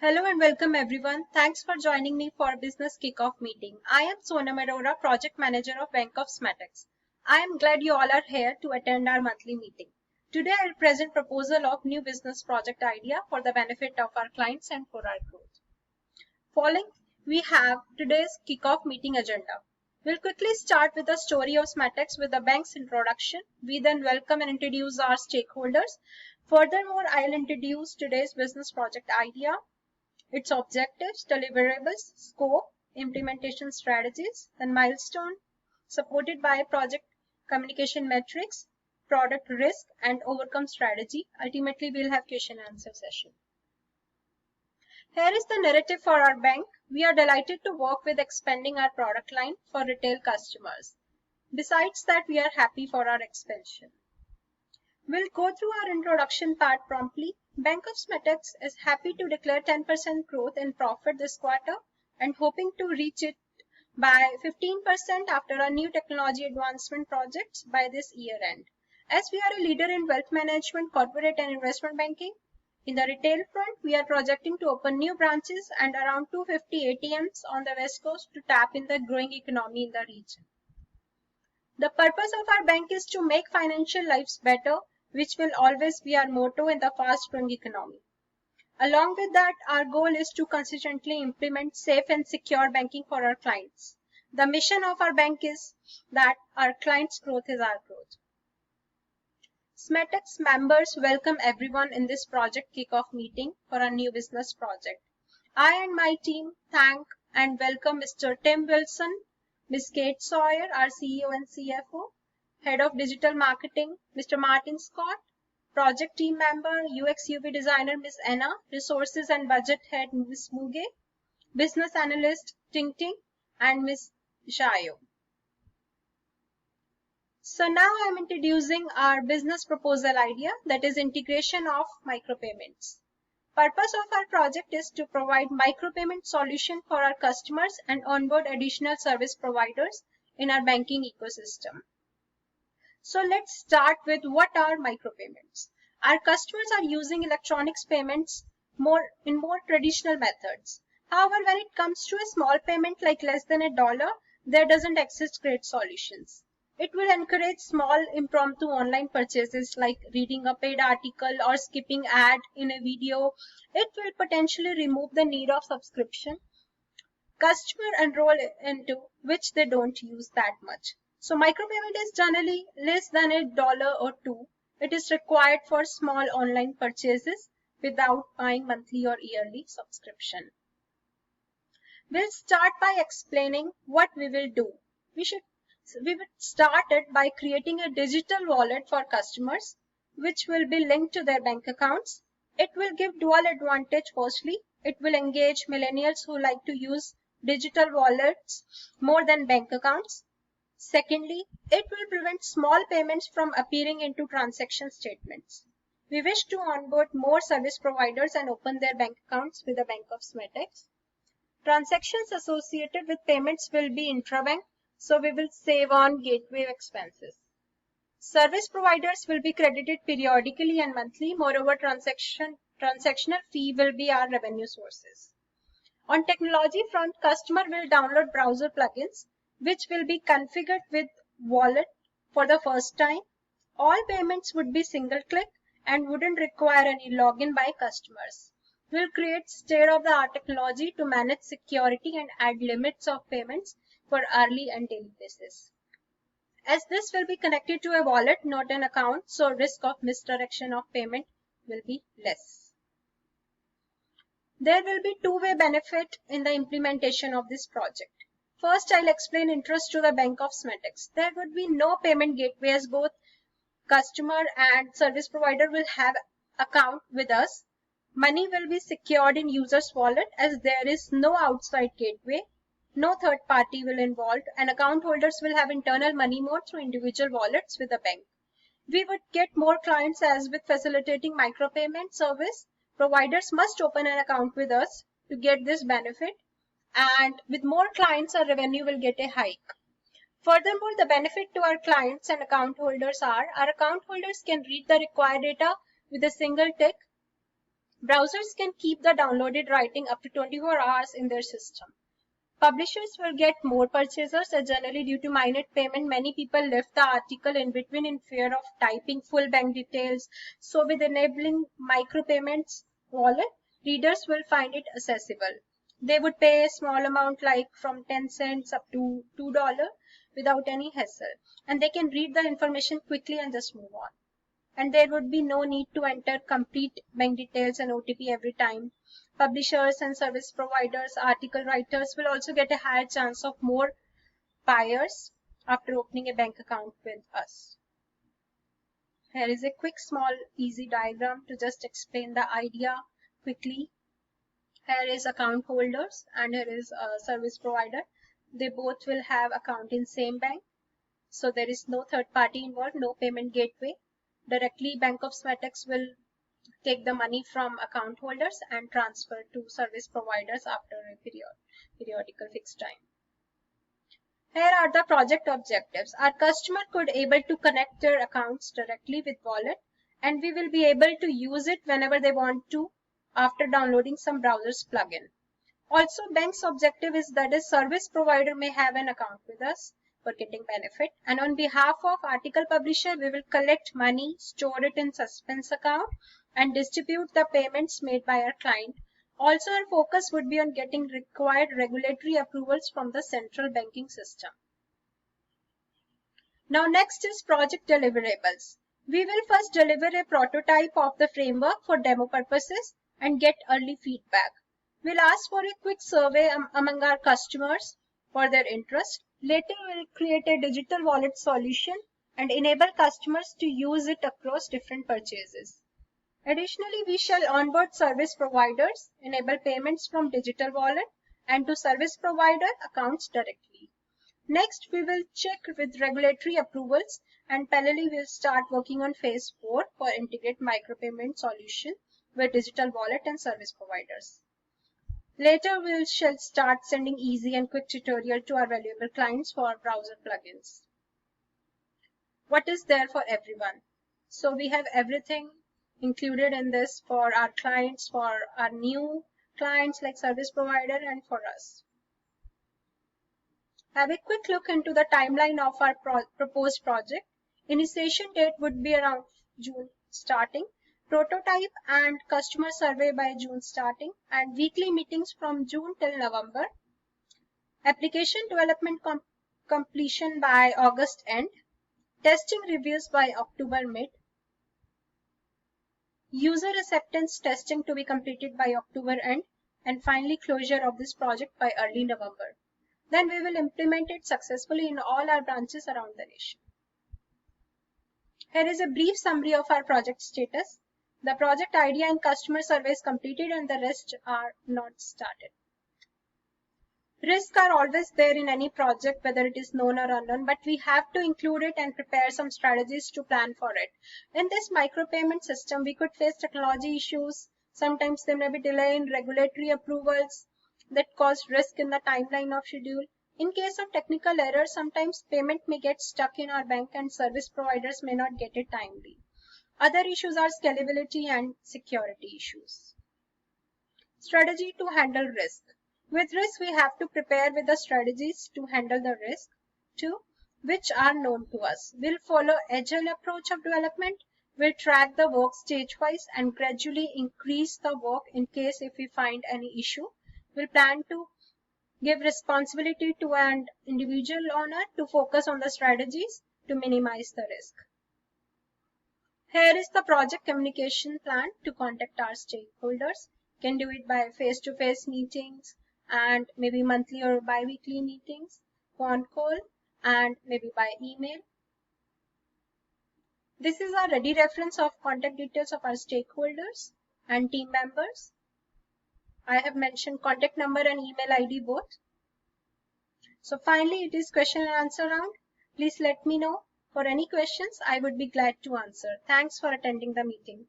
Hello and welcome everyone. Thanks for joining me for Business Kickoff meeting. I am Sonam Arora, Project Manager of Bank of Smetex. I am glad you all are here to attend our monthly meeting. Today I will present proposal of new business project idea for the benefit of our clients and for our growth. Following, we have today's kickoff meeting agenda. We'll quickly start with the story of Smetex with the bank's introduction. We then welcome and introduce our stakeholders. Furthermore, I'll introduce today's business project idea, its objectives, deliverables, scope, implementation strategies, then milestone, supported by project communication metrics, product risk, and overcome strategy. Ultimately, we'll have question and answer session. Here is the narrative for our bank. We are delighted to work with expanding our product line for retail customers. Besides that, we are happy for our expansion. We'll go through our introduction part promptly. Bank of Smetex is happy to declare 10% growth in profit this quarter and hoping to reach it by 15% after our new technology advancement projects by this year end. As we are a leader in wealth management, corporate and investment banking, in the retail front, we are projecting to open new branches and around 250 ATMs on the West Coast to tap in the growing economy in the region. The purpose of our bank is to make financial lives better, which will always be our motto in the fast-growing economy. Along with that, our goal is to consistently implement safe and secure banking for our clients. The mission of our bank is that our clients' growth is our growth. Smetex members welcome everyone in this project kickoff meeting for a new business project. I and my team thank and welcome Mr. Tim Wilson, Ms. Kate Sawyer, our CEO and CFO, Head of Digital Marketing, Mr. Martin Scott, Project Team Member, UX UV Designer, Ms. Anna, Resources and Budget Head, Ms. Muge, Business Analyst, Ting Ting, and Ms. Shayo. So now I'm introducing our business proposal idea, that is integration of micropayments. Purpose of our project is to provide micropayment solution for our customers and onboard additional service providers in our banking ecosystem. So let's start with what are micropayments. Our customers are using electronics payments in more traditional methods. However, when it comes to a small payment like less than $1, there doesn't exist great solutions. It will encourage small impromptu online purchases like reading a paid article or skipping ad in a video. It will potentially remove the need of subscription customer enroll into which they don't use that much. So micropayment is generally less than $1 or $2. It is required for small online purchases without buying monthly or yearly subscription. We'll start by explaining what we will do. We would start it by creating a digital wallet for customers, which will be linked to their bank accounts. It will give dual advantage. Firstly, it will engage millennials who like to use digital wallets more than bank accounts. Secondly, it will prevent small payments from appearing into transaction statements. We wish to onboard more service providers and open their bank accounts with the Bank of Smetex. Transactions associated with payments will be intrabank, so we will save on gateway expenses. Service providers will be credited periodically and monthly. Moreover, transactional fee will be our revenue sources. On technology front, customer will download browser plugins, which will be configured with wallet for the first time. All payments would be single click and wouldn't require any login by customers. We'll create state-of-the-art technology to manage security and add limits of payments for hourly and daily basis. As this will be connected to a wallet, not an account, so risk of misdirection of payment will be less. There will be two-way benefit in the implementation of this project. First, I'll explain interest to the Bank of Smetex. There would be no payment gateway as both customer and service provider will have account with us. Money will be secured in user's wallet as there is no outside gateway. No third party will involve, and account holders will have internal money mode through individual wallets with the bank. We would get more clients as with facilitating micropayment service. Providers must open an account with us to get this benefit, and with more clients, our revenue will get a hike. Furthermore, the benefit to our clients and account holders are our account holders can read the required data with a single tick Browsers can keep the downloaded writing up to 24 hours in their system. Publishers will get more purchasers, as generally due to minute payment, many people left the article in between in fear of typing full bank details. So with enabling micropayments wallet, readers will find it accessible. They would pay a small amount like from 10 cents up to $2 without any hassle. And they can read the information quickly and just move on. And there would be no need to enter complete bank details and OTP every time. Publishers and service providers, article writers will also get a higher chance of more buyers after opening a bank account with us. Here is a quick, small, easy diagram to just explain the idea quickly. Here is account holders and here is a service provider. They both will have account in same bank. So there is no third party involved, no payment gateway. Directly Bank of Smetex will take the money from account holders and transfer to service providers after a periodical fixed time. Here are the project objectives. Our customer could able to connect their accounts directly with wallet, and we will be able to use it whenever they want to after downloading some browser's plugin. Also, bank's objective is that a service provider may have an account with us for getting benefit, and on behalf of article publisher, we will collect money, store it in suspense account, and distribute the payments made by our client. Also, our focus would be on getting required regulatory approvals from the central banking system. Now, next is project deliverables. We will first deliver a prototype of the framework for demo purposes and get early feedback. We'll ask for a quick survey among our customers for their interest. Later, we'll create a digital wallet solution and enable customers to use it across different purchases. Additionally, we shall onboard service providers, enable payments from digital wallet and to service provider accounts directly. Next, we will check with regulatory approvals and parallelly we'll start working on phase 4 for integrate micropayment solution with digital wallet and service providers. Later, we shall start sending easy and quick tutorial to our valuable clients for our browser plugins. What is there for everyone? So we have everything included in this for our clients, for our new clients like service provider and for us. Have a quick look into the timeline of our proposed project. Initiation date would be around June starting. Prototype and customer survey by June starting and weekly meetings from June till November. Application development completion by August end. Testing reviews by October mid. User acceptance testing to be completed by October end and finally closure of this project by early November. Then we will implement it successfully in all our branches around the nation. Here is a brief summary of our project status. The project idea and customer survey is completed and the rest are not started. Risks are always there in any project, whether it is known or unknown, but we have to include it and prepare some strategies to plan for it. In this micropayment system, we could face technology issues. Sometimes there may be delay in regulatory approvals that cause risk in the timeline of schedule. In case of technical error, sometimes payment may get stuck in our bank and service providers may not get it timely. Other issues are scalability and security issues. Strategy to handle risk. With risk, we have to prepare with the strategies to handle the risk, too, which are known to us. We'll follow agile approach of development. We'll track the work stage-wise and gradually increase the work in case if we find any issue. We'll plan to give responsibility to an individual owner to focus on the strategies to minimize the risk. Here is the project communication plan to contact our stakeholders. Can do it by face-to-face meetings and maybe monthly or bi-weekly meetings, phone call, and maybe by email. This is a ready reference of contact details of our stakeholders and team members. I have mentioned contact number and email ID both. So finally, it is question and answer round. Please let me know. For any questions, I would be glad to answer. Thanks for attending the meeting.